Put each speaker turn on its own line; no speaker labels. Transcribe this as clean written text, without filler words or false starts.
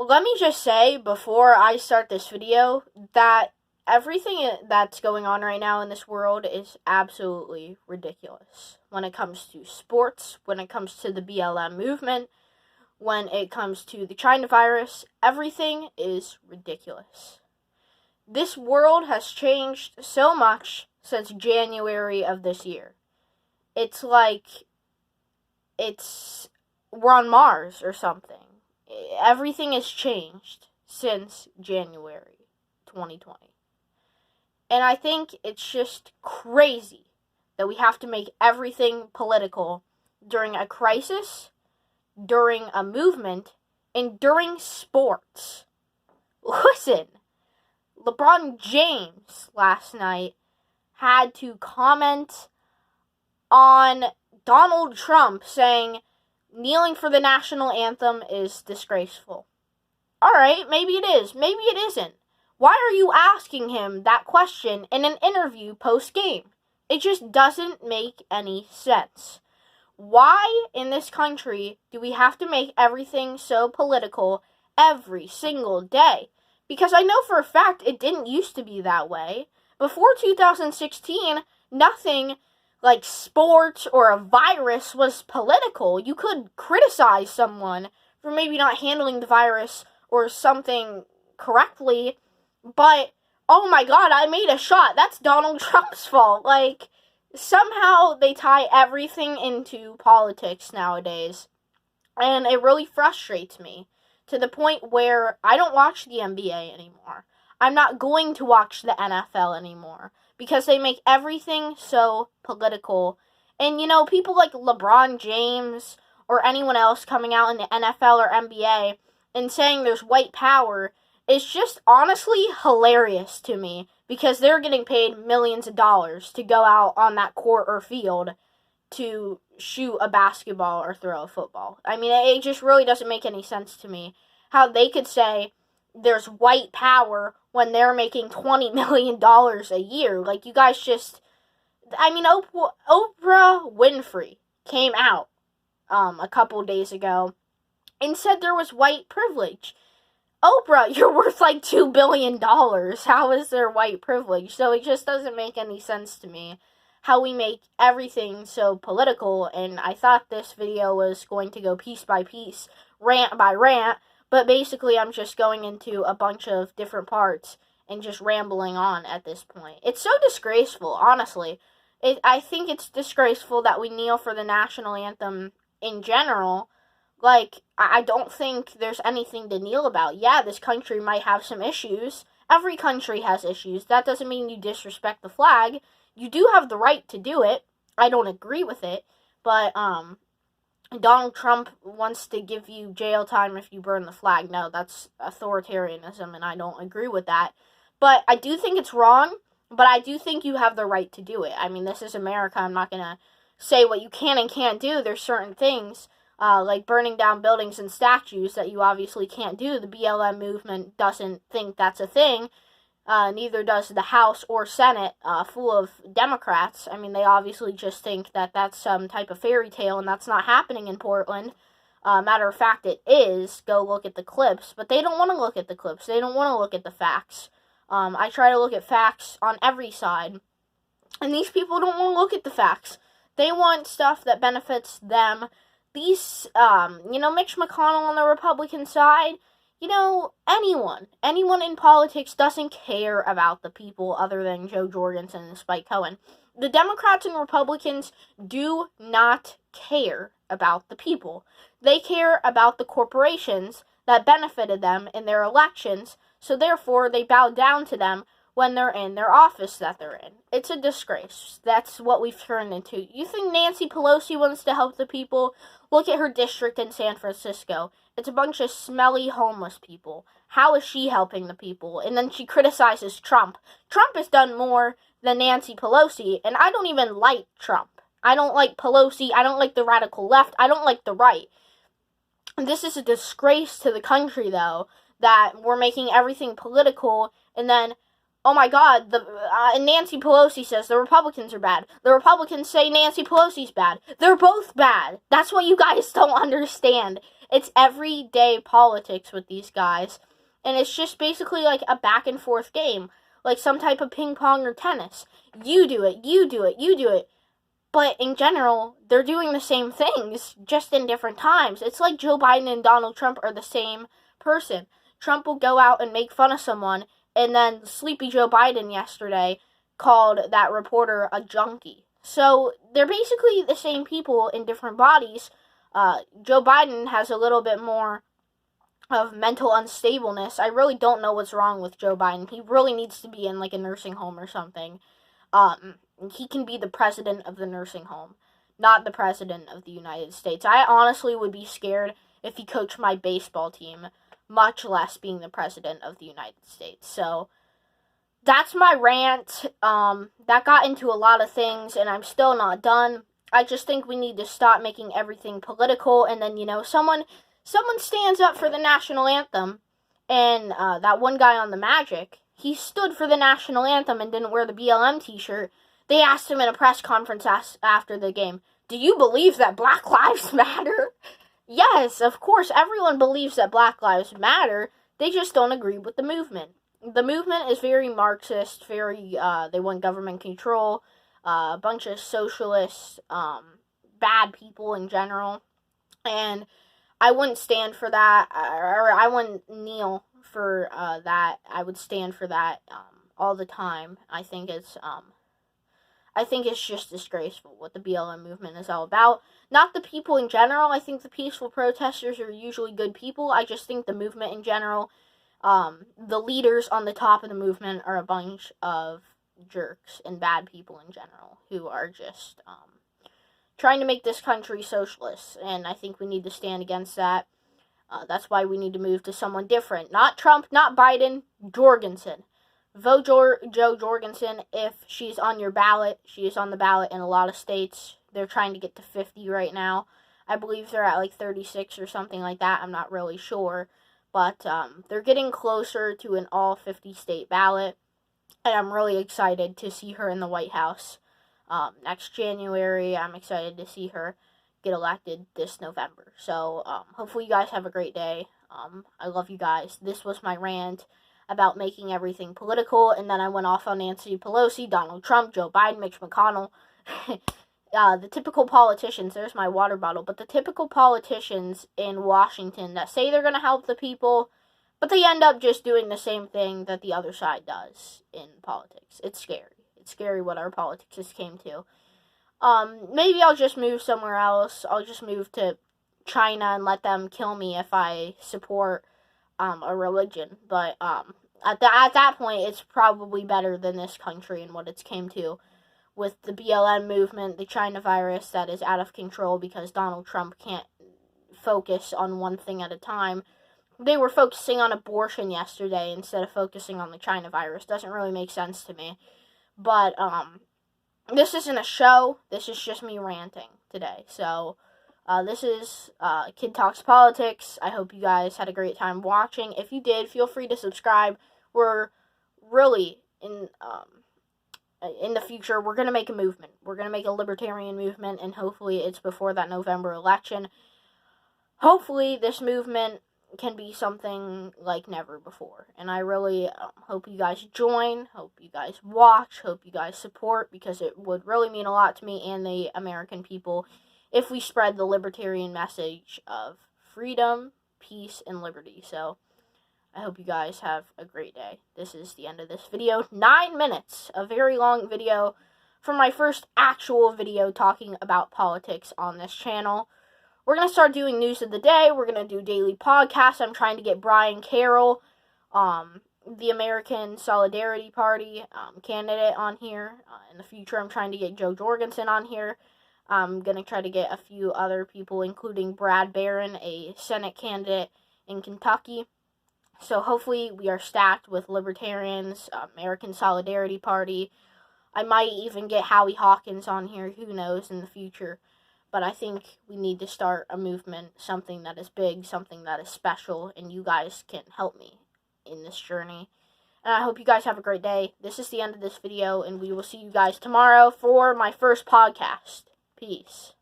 let me just say, before I start this video, that everything that's going on right now in this world is absolutely ridiculous. When it comes to sports, when it comes to the BLM movement, when it comes to the China virus, everything is ridiculous. This world has changed so much since January of this year. It's like we're on Mars or something. Everything has changed since January 2020. And I think it's just crazy that we have to make everything political during a crisis, during a movement, and during sports. Listen, LeBron James last night had to comment on Donald Trump saying kneeling for the national anthem is disgraceful. Alright, maybe it is, maybe it isn't. Why are you asking him that question in an interview post-game? It just doesn't make any sense. Why in this country do we have to make everything so political every single day? Because I know for a fact it didn't used to be that way. Before 2016, nothing like sports or a virus was political. You could criticize someone for maybe not handling the virus or something correctly, but, oh my god, I made a shot. That's Donald Trump's fault. Like, somehow they tie everything into politics nowadays, and it really frustrates me to the point where I don't watch the NBA anymore. I'm not going to watch the NFL anymore because they make everything so political. And, you know, people like LeBron James or anyone else coming out in the NFL or NBA and saying there's white power is just honestly hilarious to me because they're getting paid millions of dollars to go out on that court or field to shoot a basketball or throw a football. I mean, it just really doesn't make any sense to me how they could say there's white power when they're making $20 million a year. Like, you guys just... I mean, Oprah Winfrey came out a couple days ago and said there was white privilege. Oprah, you're worth like $2 billion. How is there white privilege? So it just doesn't make any sense to me how we make everything so political. And I thought this video was going to go piece by piece, rant by rant. But basically, I'm just going into a bunch of different parts and just rambling on at this point. It's so disgraceful, honestly. I think it's disgraceful that we kneel for the national anthem in general. Like, I don't think there's anything to kneel about. Yeah, this country might have some issues. Every country has issues. That doesn't mean you disrespect the flag. You do have the right to do it. I don't agree with it. But, Donald Trump wants to give you jail time if you burn the flag. No, that's authoritarianism, and I don't agree with that. But I do think it's wrong, but I do think you have the right to do it. I mean, this is America. I'm not going to say what you can and can't do. There's certain things, like burning down buildings and statues that you obviously can't do. The BLM movement doesn't think that's a thing. Neither does the House or Senate, full of Democrats. I mean, they obviously just think that that's some type of fairy tale, and that's not happening in Portland. Matter of fact, it is. Go look at the clips. But they don't want to look at the clips. They don't want to look at the facts. I try to look at facts on every side. And these people don't want to look at the facts. They want stuff that benefits them. These, Mitch McConnell on the Republican side, anyone in politics doesn't care about the people other than Joe Jorgensen and Spike Cohen. The Democrats and Republicans do not care about the people. They care about the corporations that benefited them in their elections, so therefore they bow down to them when they're in their office that they're in. It's a disgrace. That's what we've turned into. You think Nancy Pelosi wants to help the people? Look at her district in San Francisco. It's a bunch of smelly homeless people. How is she helping the people? And then she criticizes Trump. Trump has done more than Nancy Pelosi, and I don't even like Trump. I don't like Pelosi. I don't like the radical left. I don't like the right. And this is a disgrace to the country, though, that we're making everything political, and then, oh my God, and Nancy Pelosi says the Republicans are bad. The Republicans say Nancy Pelosi's bad. They're both bad. That's what you guys don't understand. It's everyday politics with these guys. And it's just basically like a back and forth game. Like some type of ping pong or tennis. You do it, you do it, you do it. But in general, they're doing the same things, just in different times. It's like Joe Biden and Donald Trump are the same person. Trump will go out and make fun of someone, and then Sleepy Joe Biden yesterday called that reporter a junkie. So they're basically the same people in different bodies. Joe Biden has a little bit more of mental unstableness. I really don't know what's wrong with Joe Biden. He really needs to be in like a nursing home or something. He can be the president of the nursing home, not the president of the United States. I honestly would be scared if he coached my baseball team, much less being the president of the United States. So that's my rant. That got into a lot of things, and I'm still not done. I just think we need to stop making everything political, and then, someone stands up for the national anthem, and that one guy on the Magic, he stood for the national anthem and didn't wear the BLM t-shirt. They asked him in a press conference after the game, "Do you believe that Black Lives Matter?" Yes, of course, everyone believes that Black Lives Matter. They just don't agree with the movement. The movement is very Marxist, they want government control, a bunch of socialists, bad people in general, and I wouldn't stand for that, or I wouldn't kneel for that. I would stand for that all the time. I think it's just disgraceful what the BLM movement is all about. Not the people in general. I think the peaceful protesters are usually good people. I just think the movement in general, the leaders on the top of the movement are a bunch of jerks and bad people in general who are just trying to make this country socialist. And I think we need to stand against that. That's why we need to move to someone different. Not Trump, not Biden, Jorgensen. Vote Jo Jorgensen if she's on your ballot. She is on the ballot in a lot of states. They're trying to get to 50 right now. I believe they're at like 36 or something like that. I'm not really sure. But they're getting closer to an all 50 state ballot. And I'm really excited to see her in the White House next January. I'm excited to see her get elected this November. So hopefully you guys have a great day. I love you guys. This was my rant about making everything political, and then I went off on Nancy Pelosi, Donald Trump, Joe Biden, Mitch McConnell, the typical politicians. There's my water bottle. But the typical politicians in Washington that say they're going to help the people, but they end up just doing the same thing that the other side does in politics. It's scary. It's scary what our politics just came to. Maybe I'll just move somewhere else. I'll just move to China and let them kill me if I support a religion. But at that point, it's probably better than this country and what it's came to with the BLM movement, the China virus that is out of control because Donald Trump can't focus on one thing at a time. They were focusing on abortion yesterday instead of focusing on the China virus. Doesn't really make sense to me. But this isn't a show. This is just me ranting today. So this is Kid Talks Politics. I hope you guys had a great time watching. If you did, feel free to subscribe. We're really in the future, we're going to make a movement. We're going to make a libertarian movement, and hopefully it's before that November election. Hopefully this movement can be something like never before. And I really hope you guys join, hope you guys watch, hope you guys support, because it would really mean a lot to me and the American people if we spread the libertarian message of freedom, peace, and liberty. So I hope you guys have a great day. This is the end of this video. 9 minutes, a very long video for my first actual video talking about politics on this channel. We're going to start doing news of the day. We're going to do daily podcasts. I'm trying to get Brian Carroll, the American Solidarity Party candidate, on here. In the future, I'm trying to get Jo Jorgensen on here. I'm going to try to get a few other people, including Brad Barron, a Senate candidate in Kentucky. So hopefully we are stacked with libertarians, American Solidarity Party. I might even get Howie Hawkins on here, who knows, in the future. But I think we need to start a movement, something that is big, something that is special, and you guys can help me in this journey. And I hope you guys have a great day. This is the end of this video, and we will see you guys tomorrow for my first podcast. Peace.